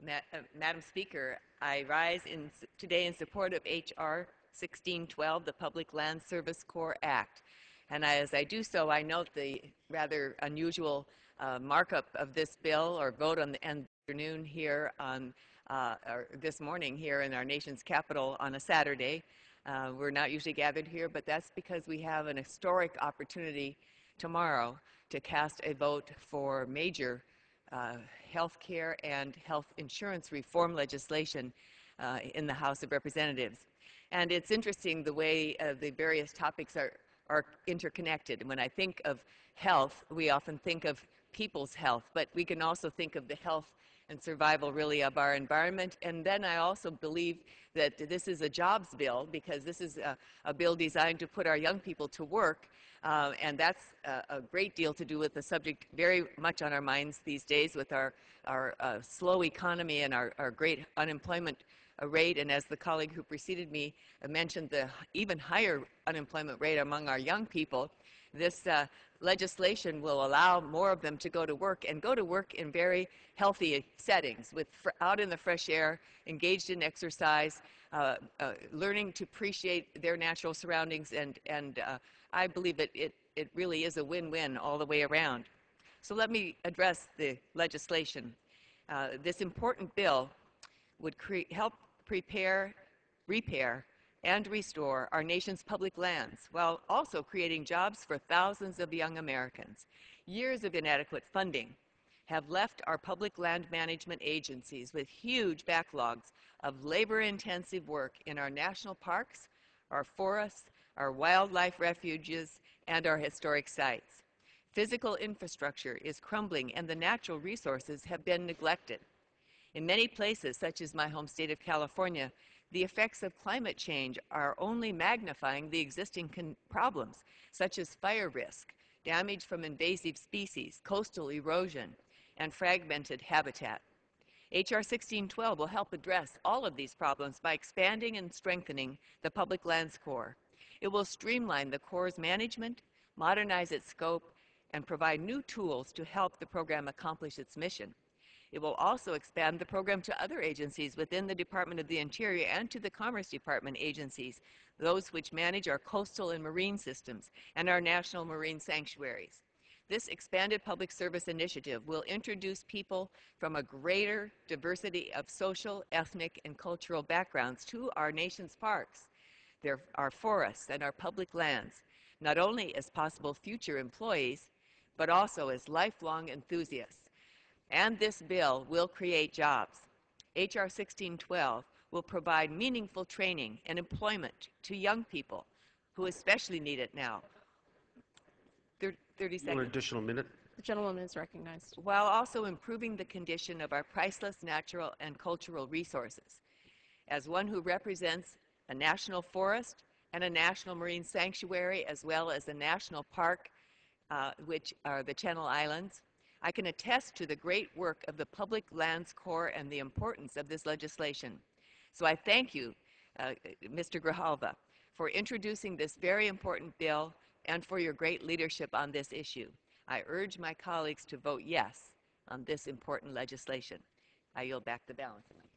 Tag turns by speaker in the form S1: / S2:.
S1: Madam Speaker, I rise today in support of H.R. 1612, the Public Land Service Corps Act. And as I do so, I note the rather unusual markup of this bill or vote on the afternoon here on or this morning here in our nation's capital on a Saturday. We're not usually gathered here, but that's because we have an historic opportunity tomorrow to cast a vote for major health care and health insurance reform legislation in the House of Representatives. And it's interesting the way the various topics are interconnected. And when I think of health, we often think of people's health, but we can also think of the health and survival really of our environment. And then I also believe that this is a jobs bill because this is a bill designed to put our young people to work. And that's a great deal to do with the subject very much on our minds these days with our slow economy and our great unemployment rate. And as the colleague who preceded me mentioned, the even higher unemployment rate among our young people, this legislation will allow more of them to go to work and go to work in very healthy settings, with out in the fresh air, engaged in exercise, learning to appreciate their natural surroundings, and I believe that it really is a win-win all the way around. So let me address the legislation. This important bill would help prepare, repair, and restore our nation's public lands while also creating jobs for thousands of young Americans. Years of inadequate funding have left our public land management agencies with huge backlogs of labor-intensive work in our national parks, our forests, our wildlife refuges, and our historic sites. Physical infrastructure is crumbling and the natural resources have been neglected. In many places, such as my home state of California, the effects of climate change are only magnifying the existing problems, such as fire risk, damage from invasive species, coastal erosion, and fragmented habitat. H.R. 1612 will help address all of these problems by expanding and strengthening the Public Lands Corps. It will streamline the Corps' management, modernize its scope, and provide new tools to help the program accomplish its mission. It will also expand the program to other agencies within the Department of the Interior and to the Commerce Department agencies, those which manage our coastal and marine systems and our national marine sanctuaries. This expanded public service initiative will introduce people from a greater diversity of social, ethnic, and cultural backgrounds to our nation's parks, our forests, and our public lands, not only as possible future employees, but also as lifelong enthusiasts. And this bill will create jobs. H.R. 1612 will provide meaningful training and employment to young people who especially need it now. 30 seconds.
S2: One additional minute.
S3: The gentlewoman is recognized.
S1: While also improving the condition of our priceless natural and cultural resources. As one who represents a national forest and a national marine sanctuary, as well as a national park, which are the Channel Islands, I can attest to the great work of the Public Lands Corps and the importance of this legislation. So I thank you, Mr. Grijalva, for introducing this very important bill and for your great leadership on this issue. I urge my colleagues to vote yes on this important legislation. I yield back the balance of my time.